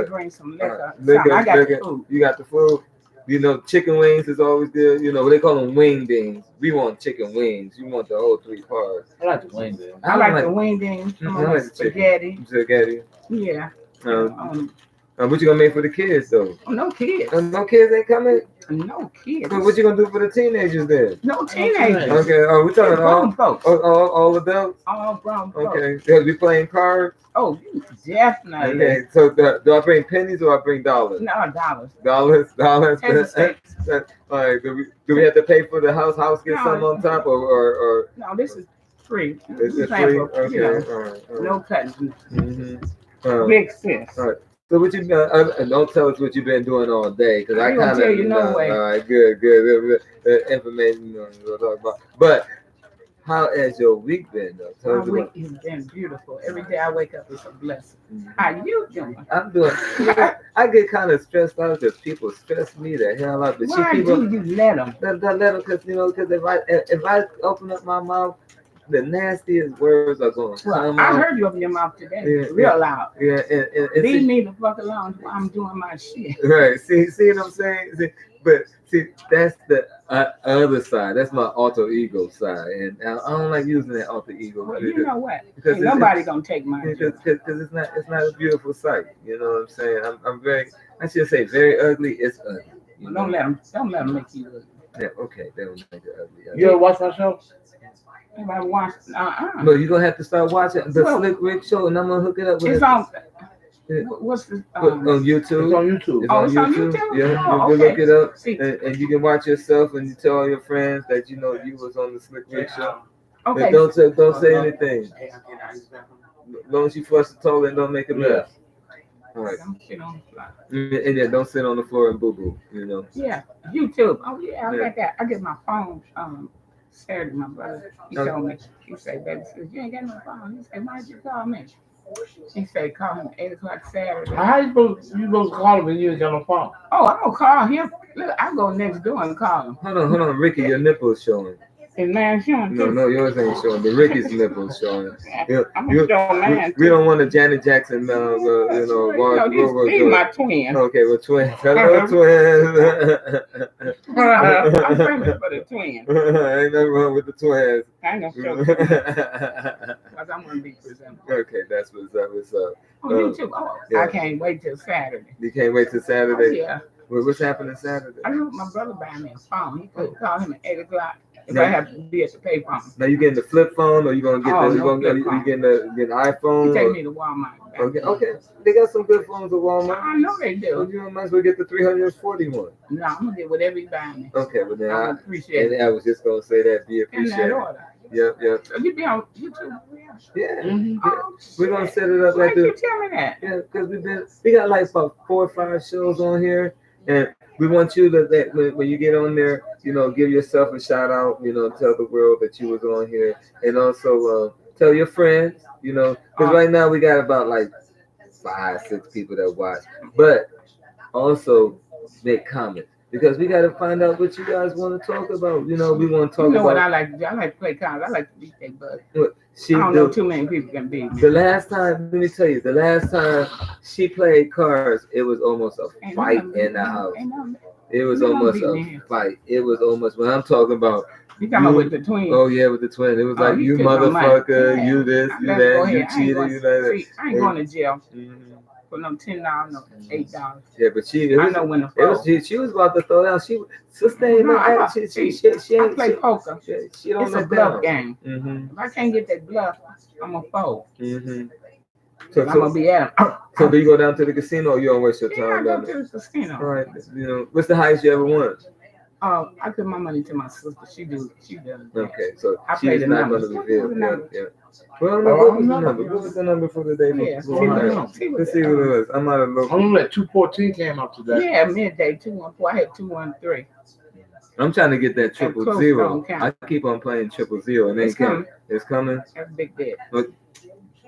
bring some liquor. Liquor, Something. I got liquor. the food. You got the food. You know, chicken wings is always good. You know, they call them wing dings. We want chicken wings. You want the whole 3 parts. I like the wing there. I like the wing dings, I like the spaghetti. Spaghetti. Yeah. What you gonna make for the kids though? No kids. No kids ain't coming. No kids. So what you gonna do for the teenagers then? No teenagers. Okay. Oh, we're talking Grown all folks. all adults. All grown folks. Okay. They'll be playing cards. Oh, definitely. Okay. So do I bring pennies or I bring dollars? No, dollars. Dollars. 10 cents. Like, do we have to pay for the house get No. something on top or No, this is free. is We it paying free? for, Okay. you know, All right. no cutting. Mm-hmm. Big sis. all right. So what you don't tell us what you've been doing all day because I ain't gonna kind of tell you no way. All right, good. Information we'll talk about. But how has your week been though? Tell My us week about- has been beautiful. Every day I wake up is a blessing. Mhm. How you doing? I'm doing. I get kind of stressed out because people stress me the hell out. But Why people do you let them? that let them because if I open up my mouth, the nastiest words are going to Well, come I out. heard you open your mouth today, Yeah, real loud. Yeah, and Leave me the fuck alone while I'm doing my shit. right. See what I'm saying? See, that's the other side. That's my alter ego side, and I don't like using that alter ego Well, you know what? because Ain't nobody gonna take my job. because it's not a beautiful sight. You know what I'm saying? I'm very, I should say very ugly. It's ugly. You know? Don't let them make you look. Yeah, okay, they don't make it ugly. You ever watch my show? Nobody watch. No, you're gonna have to start watching the Well, Slick Rick Show, and I'm gonna hook it up with It's it. on. Yeah. What's the? on YouTube. It's on YouTube. Oh, it's on YouTube? Yeah, Oh, you okay. look it up, See. and you can watch yourself, and you tell all your friends that you know you was on the Slick Rick Show. Okay. And don't say anything. As long as you flush the toilet and don't make a mess. All right. Some shit on the fly. And yeah, don't sit on the floor and boo boo. You know. Yeah, YouTube. Oh yeah, I Yeah. got that. I get my phone Saturday. My brother, he Okay. told me. He said, "Baby, says you ain't got no phone." He said, "Why'd you call me?" He said, "Call him 8 o'clock Saturday." How you supposed to call him when you ain't got no phone? Oh, I'm gonna call him. Look, I go next door and call him. Hold on, Ricky, your nipple's showing. Is mine showing No, too? no, yours ain't showing. But Ricky's nipples showing. Yeah, I'm gonna show mine we too. don't want a Janet Jackson, These my twins. Okay, well, twins. Hello, twins. I'm friendly for the twins. Ain't nothing wrong with the twins. I ain't gonna show them because I'm gonna be presentable. Okay, that's what's up. What's up? Oh, me too. Oh, Yeah. I can't wait till Saturday. You can't wait till Oh, Saturday. yeah. What's happening Saturday? I know my brother buying me a phone. He could call him at 8 o'clock if Yeah. I have to be at the payphone. Now you getting the flip phone, or you gonna get Oh, the? no flip phone. You getting the iPhone? He take or- me to Walmart. Okay. They got some good phones at Walmart. I know they So do. you might as well get the 341. No, I'm gonna get whatever he buy me. Okay, well then I I, appreciate it. and I was just gonna say that. Be In that appreciated. order. Yep, yep. So you be on YouTube? Yeah. Mm-hmm. Oh, We're gonna set it up why like you this. tell me that? Yeah, because we got like about 4 or 5 shows on here, and we want you to that when you get on there, give yourself a shout out, tell the world that you was on here, and also tell your friends, because right now we got about like 5, 6 people that watch, but also make comments because we got to find out what you guys want to talk about. We want to talk You know what about I like to do? I like to play cards. I like to beat that butt. what she I don't know do. too many people can beat me. The last time, let me tell you, the last time she played cards, it was almost a Ain't fight nothing- in the house. ain't nothing- It was you don't almost beat me a here. fight. It was almost when I'm talking about. You talking about with the twins? Oh yeah, with the twin. It was Oh, like you you took my money. motherfucker, Yeah. you this, I you better go that, you ahead. I ain't cheated, going- you that. See, I ain't going to jail Mhm. for no $10, no $8. Yeah, but she. I know when to It was, fold. she was about to throw down. Sister ain't No, like I- that. She I ain't. play poker. She don't It's a look bluff down. game. Mhm. If I can't get that bluff, I'm gonna fold. Mhm. I'm gonna be at him. So do you go down to the casino or you don't waste your Yeah, I time go down there? to the casino. All right. What's the highest you ever won? I put my money to my sister. She does. Okay, so I play she's the not going numbers. to What reveal. the Yeah, numbers? yeah. Well, Oh, what was the I'm number? not- What was the number for the day? Yeah, before? see All right. what- see what Let's see what it was. I'm out of I local. remember that 214 came up today. Yeah, midday 214. I had 213. I'm trying to get that triple close zero. don't count. I keep on playing triple zero and they It's can't. coming. It's coming. That's a big bet.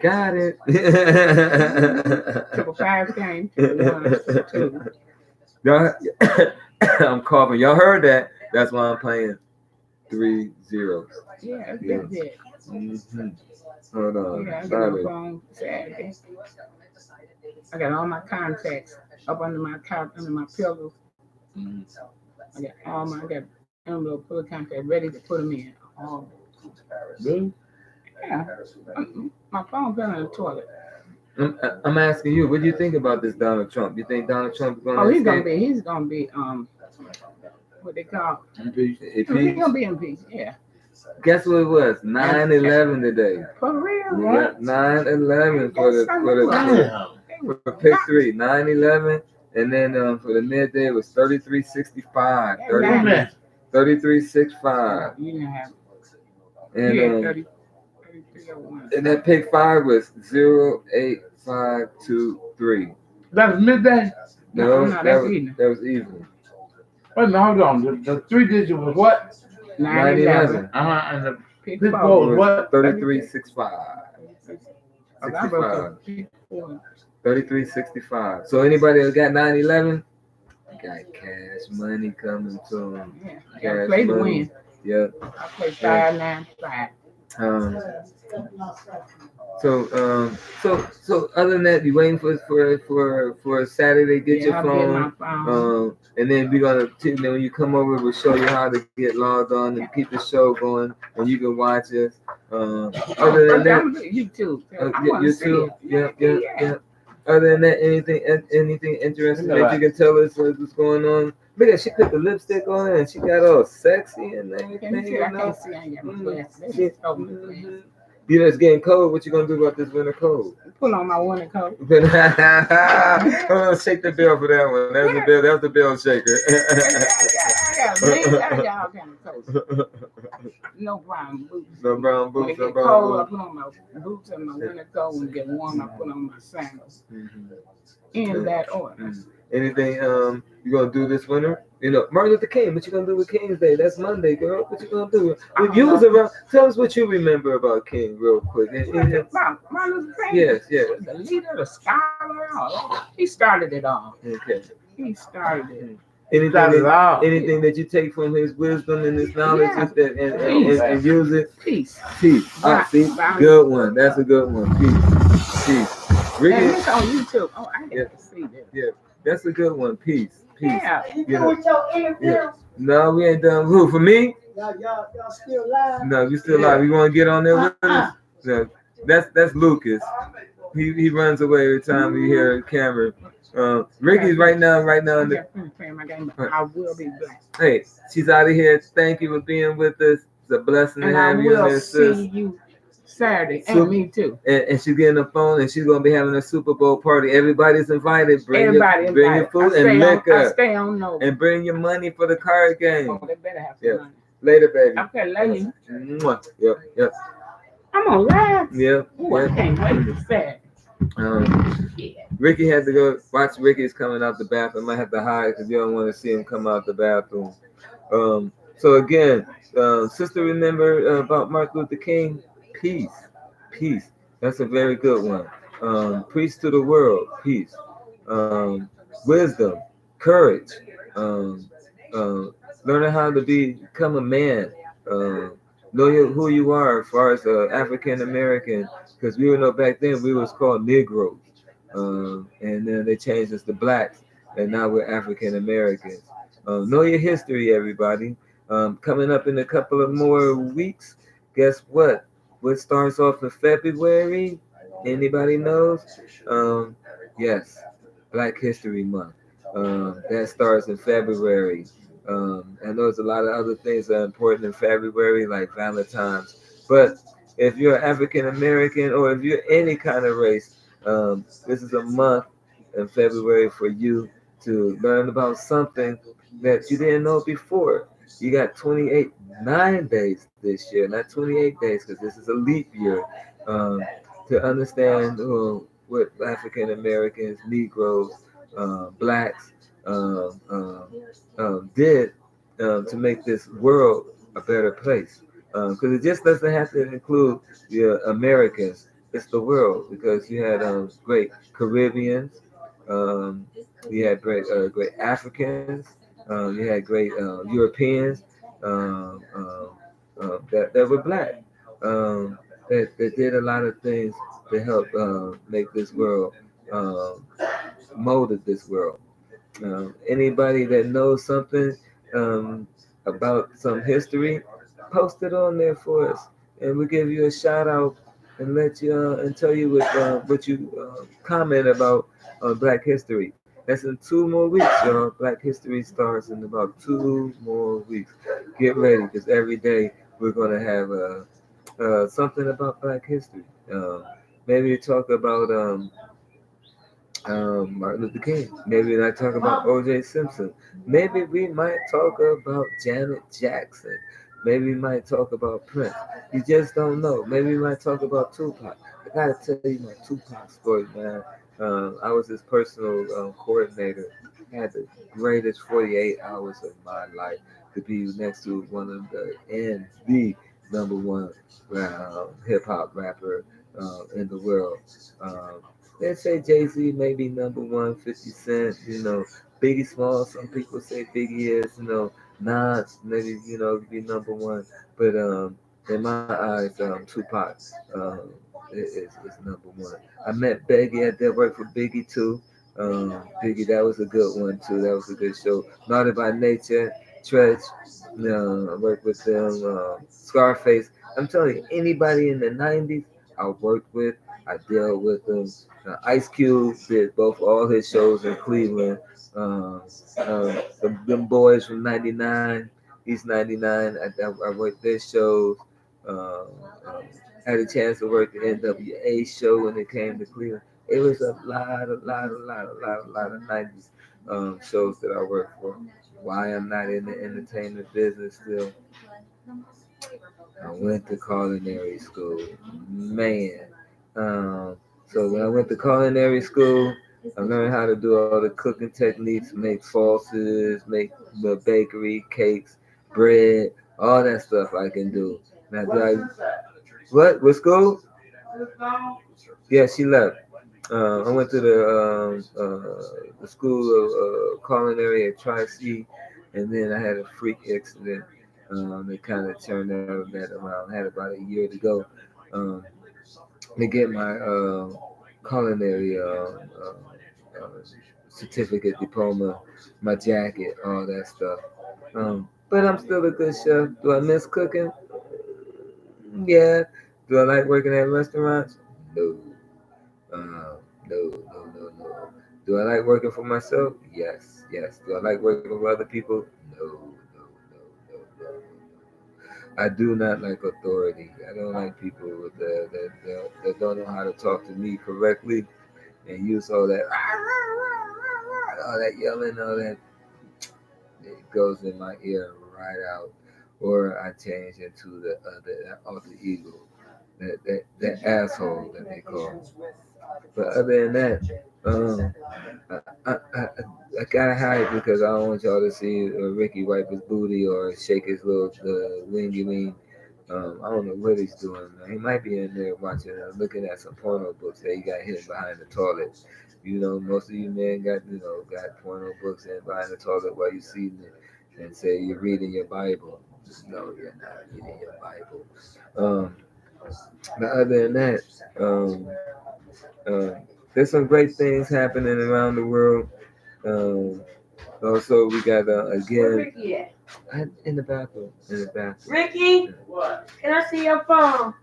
Got it. Triple 5 game. Triple 1, triple 2. Y'all, I'm coughing. Y'all heard that? That's why I'm playing 3 zeros. Yeah, that's a big bet. Mm-hmm. Hold on. Yeah, I got Sorry. my phone Saturday. I got all my contacts up under my couch, under my pillow. Mhm. I got envelope full of contacts ready to put them in. All Really? yeah. My phone fell in the toilet. I'm asking you, what do you think about this Donald Trump? You think Donald Trump is going Oh, to he's gonna be what they call he's gonna be impeached. Yeah. Guess what it was? 9/11 today. For real, Yeah, right? 9/11 for the Damn. for pick 3. 9/11, and then for the midday it was 3365. Yeah, 30, Wait a minute. 3365. You didn't have And you had um, 3301. and that pick 5 was 08523. That was midday? No, that's evening. That was evening. Wait a minute, hold on. The 3 digit was what? 9/11. 9/11. And the Pick Pick four. four. Oh, what? 3365. I wrote the pick four. 3365. So anybody that got 9/11, got cash money coming to them. Yeah. I Cash play to money. win. Yep. I play 595. So other than that, you waiting for Saturday, get Yeah, your I'll get phone. my phone. And then we're gonna then when you come over, we'll show you how to get logged on and keep the show going, and you can watch us. Other than that, YouTube. I you want to see too. it. Yeah. Other than that, anything interesting that you can tell us what's going on? Look at she put the lipstick on her and she got all sexy and everything. Can you see? I You know? can't see. I ain't got my glasses. They just told me to Mhm. You know it's getting cold. What you gonna do about this winter cold? pull on my winter coat. Hold on, shake the bell for that one. That's the bell. That was the bell shaker. I got all kind of coats. No brown boots. No brown When it boots. No get brown cold, I boots. put on my boots and my winter coat. When it get warm, I put on my sandals. Mhm. In that order. Anything you gonna do this winter? You know, Martin Luther King. What you gonna do with King's Day? That's Monday, girl. What you gonna do? If you was around, tell us what you remember about King, real quick. Martin Luther King. Yes. The leader, the scholar, all that. He started it all. Okay. He started it. anything that you take from his wisdom and his knowledge Yeah. and use it. Peace. Peace. See, Balance. good one. That's a good one. Peace. And Ricky, it's on YouTube. Oh, I Yeah. have to see that. that's a good one. Peace. Yeah. You know, yeah. No, we ain't done. Who, for me? Y'all still live? No, we still live. You want to get on there with us? No, that's Lucas. He runs away every time we hear a camera. Ricky's right now in I'm the. just playing my game, but I will be back. Hey, she's out of here. Thank you for being with us. It's a blessing to And I have you in will there, sis. see you Saturday. So- And me too. And she's getting a phone, and she's gonna be having a Super Bowl party. Everybody's invited. Bring Everybody your invited. food I and I liquor, stay on no. and bring your money for the card game. Oh, they better have some Yeah. money. Later, baby. Okay, lady. Mwah. Yep. I'm on live. Yep. Ooh, I can't wait to Saturday. Ricky had to go watch. Ricky's coming out the bathroom. I have to hide because you don't want to see him come out the bathroom. So again, sister, remember about Martin Luther King? Peace. That's a very good one. Preach to the world. Peace. Wisdom, courage. Learning how to become a man. Know who you are as far as African American, because we know back then we was called Negroes, and then they changed us to blacks, and now we're African Americans. Know your history, everybody. Coming up in a couple of more weeks, guess what? What starts off in February? Anybody knows? Yes, Black History Month. That starts in February. I know there's a lot of other things that are important in February, like Valentine's. But if you're African American or if you're any kind of race, this is a month in February for you to learn about something that you didn't know before. You got 9 days this year, not 28 days, because this is a leap year, to understand what African Americans, Negroes, blacks did to make this world a better place. Because it just doesn't have to include the Americans, it's the world, because you had great Caribbeans, you had great Africans, you had great Europeans that were black, that did a lot of things to help make this world, molded this world. Anybody that knows something about some history, post it on there for us, and we'll give you a shout out and let you and tell you what you comment about Black History. That's in 2 more weeks, y'all. Black History starts in about 2 more weeks. Get ready, because every day we're gonna have something about Black History. Maybe talk about Martin Luther King. Maybe I talk about O.J. Simpson. Maybe we might talk about Janet Jackson. Maybe we might talk about Prince. You just don't know. Maybe we might talk about Tupac. I gotta tell you my Tupac story, man. I was his personal coordinator. I had the greatest 48 hours of my life to be next to one of the number one hip hop rapper in the world. They say Jay-Z may be number one, 50 Cent, Biggie Small, some people say Biggie is, Nas, maybe, be number one. But in my eyes, Tupac is number one. I met Biggie, I did work for Biggie too. Biggie, that was a good one too. That was a good show. Naughty by Nature, Tretch, I worked with them, Scarface. I'm telling you, anybody in the 90s I worked with, I dealt with them. Ice Cube did all his shows in Cleveland. Them boys from 99, East 99, I worked their shows. Had a chance to work the NWA show when it came to Cleveland. It was a lot of 90s shows that I worked for. Why I'm not in the entertainment business still. I went to culinary school. Man. So when I went to culinary school, I learned how to do all the cooking techniques, make sauces, make the bakery, cakes, bread, all that stuff I can do. Now, what? With school? Yeah, she left. I went to the school of culinary at Tri-C, and then I had a freak accident. That kind of turned out that around. I had about a year to go to get my culinary certificate, diploma, my jacket, all that stuff. But I'm still a good chef. Do I miss cooking? Yeah. Do I like working at restaurants? No. No. Do I like working for myself? Yes. Do I like working for other people? No. I do not like authority. I don't like people that don't know how to talk to me correctly and use all that yelling, all that. It goes in my ear right out, or I change into the alter ego, that asshole that they call. But other than that, I gotta hide because I don't want y'all to see Ricky wipe his booty or shake his little wingy wing. I don't know what he's doing. Man. He might be in there watching, looking at some porno books that he got hidden behind the toilet. You know, most of you men got porno books in behind the toilet while you see it and say you're reading your Bible. No, you're not reading your Bible. But other than that, there's some great things happening around the world. Also, we got Where again Ricky at? in the bathroom. Ricky, What? can I see your phone?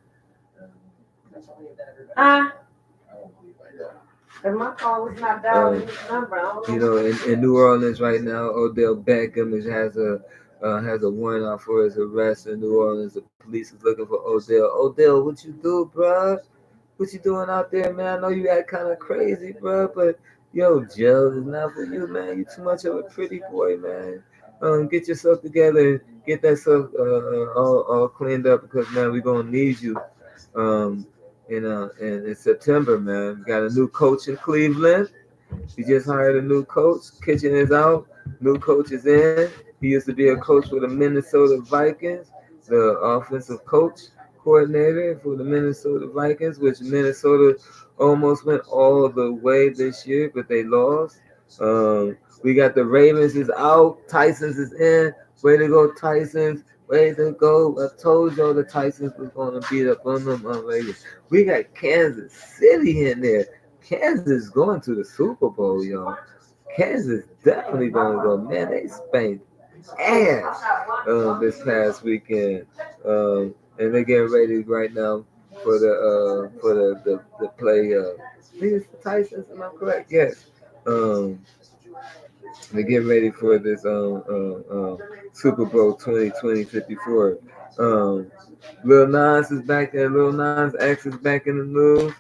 Cause my phone was not dialing his number. I don't You know. know, in New Orleans right now, Odell Beckham has a warrant out for his arrest in New Orleans. The police is looking for Odell. Odell, what you do, bruh? What you doing out there, man? I know you act kind of crazy, bruh, but yo, jail is not for you, man. You too much of a pretty boy, man. Get yourself together, get that stuff all cleaned up because man, we're gonna need you. In September, man, we got a new coach in Cleveland. We just hired a new coach. Kitchen is out. New coach is in. He used to be a coach for the Minnesota Vikings, the offensive coach coordinator for the Minnesota Vikings, which Minnesota almost went all the way this year, but they lost. We got the Ravens is out. Tyson's is in. Way to go, Tyson's. Way to go. I told y'all the Tysons was going to beat up on them already. We got Kansas City in there. Kansas going to the Super Bowl, y'all. Kansas definitely going to go. Man, they spanked ass this past weekend. And they're getting ready right now for the play. I think it's the Titans, am I correct? Yes. They get ready for this Super Bowl 2054. Lil Nas is back there. Lil Nas X is back in the news.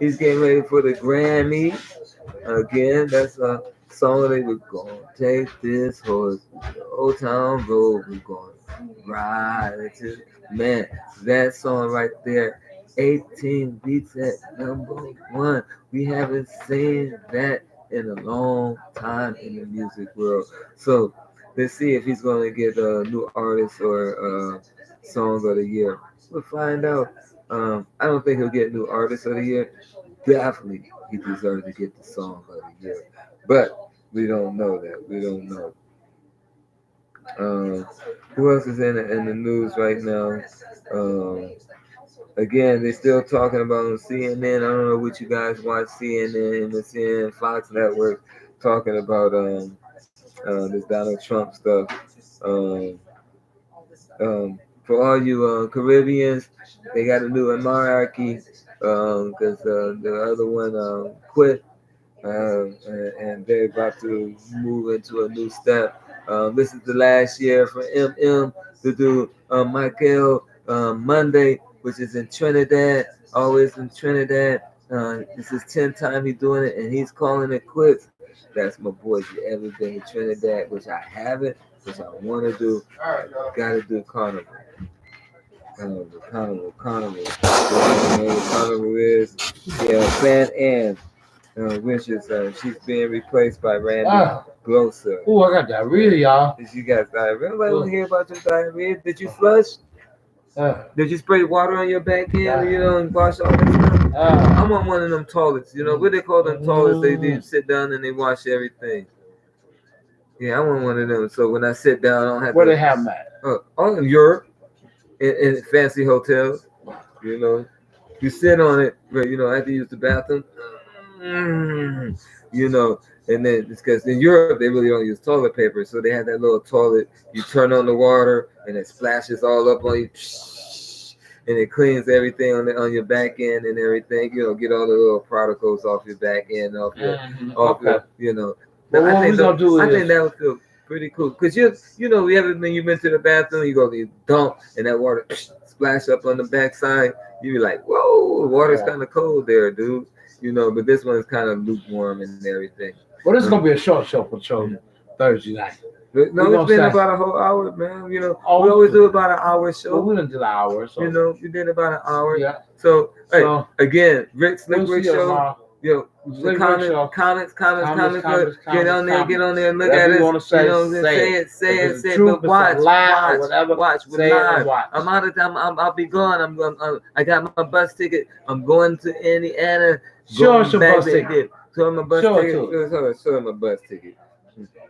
He's getting ready for the Grammy. Again, that's a song they were going to take this horse to the Old Town Road. We're going to ride into man. That song right there, 18 beats at #1. We haven't seen that in a long time in the music world. So let's see if he's going to get a new artist or song of the year. We'll find out. I don't think he'll get new artist of the year. Definitely, he deserves to get the song of the year. But we don't know that. We don't know. Who else is in the news right now? Again, they're still talking about on CNN. I don't know what you guys watch CNN, MSN, Fox Network, talking about this Donald Trump stuff. For all you Caribbeans, they got a new monarchy because the other one quit, and they're about to move into a new step. This is the last year for MM to do Michael Monday, which is in Trinidad, always in Trinidad. This is 10th time he's doing it, and he's calling it quits. That's my boy. If you ever been to Trinidad, which I haven't, which I want to do, gotta do Carnival. Carnival. Carnival is Fan Ann, which is she's being replaced by Randy Glosser. Oh, I got diarrhea, y'all. Did you guys diarrhea? Everybody want to hear about your diarrhea? Did you flush? Did you spray water on your back end? You know, and wash all that stuff? I want one of them toilets. You know what they call them toilets? They sit down and they wash everything. Yeah, I want one of them. So when I sit down, I don't have Where to. they have them at? Oh, in Europe, in fancy hotels. You know, you sit on it, but you know, I have to use the bathroom. You know, and then it's because in Europe they really don't use toilet paper, so they have that little toilet. You turn on the water, and it splashes all up on you, and it cleans everything on your back end and everything. You know, get all the little particles off your back end, off your, you know. Well, what we gonna do I is think that would feel pretty cool because you know, you've been to the bathroom, you go to dump, and that water splash up on the backside. You be like, whoa, the water's kind of cold there, dude. You know, but this one's kind of lukewarm and everything. Well, this is gonna be a short show for children Thursday night. No, it's been about a whole hour, man. You know, we always do about an hour show. Well, we didn't do an hour, so you know, we did about an hour. Yeah. So, hey, So, again, Rick Slick we'll Rick see you Show. tomorrow. You know, Slick Rick Show. comments. Get on there and look Whatever at you it. wanna say, you know, say it. Say If it. it's Say it. truth, But watch, it's a lie, or whatever, watch. say it and Live. watch. I'm out of time. I'll be gone. I got my bus ticket. I'm going to Indiana. Show us your bus ticket. Show my bus Show it ticket. to Show my bus ticket.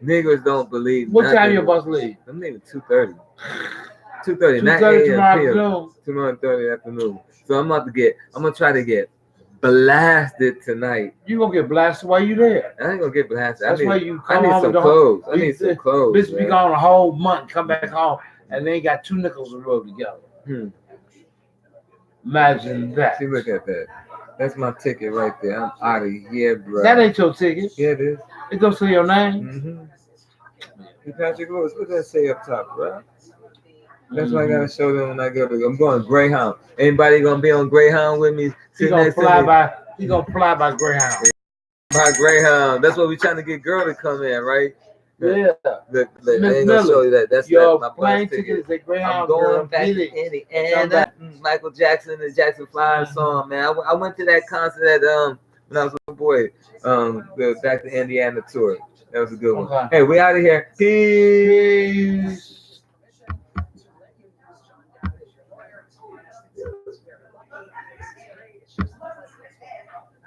Niggas don't believe. What time nothing. your bus leave? I'm leaving 2:30. 2:30, not 2:30 a.m. tomorrow afternoon. Tomorrow 30 afternoon. So I'm gonna try to get blasted tonight. You gonna get blasted while you there. I ain't gonna get blasted. That's why you come I need home some with clothes. I you- need some clothes. Bitch be man. gone a whole month, come back home, and they ain't got 2 nickels to rub together. Imagine that. See, look at that. That's my ticket right there. I'm out of here, bro. That ain't your ticket. Yeah, it is. It don't say your name. Hey, Patrick Lewis, what does that say up top, bro? That's why I gotta show them when I go to. I'm going Greyhound. Anybody gonna be on Greyhound with me? He gonna fly by Greyhound. By Greyhound. That's what we trying to get girl to come in, right? Yeah. Look, I Miss ain't gonna show you that. That's your my bus plane ticket. ticket is a Greyhound. I'm going girl. back Get to it. Come Indiana. back. Michael Jackson, the Jackson 5 song, man. I went to that concert at when I was a little boy. The Back to Indiana tour. That was a good one. Okay. Hey, we out of here. Peace.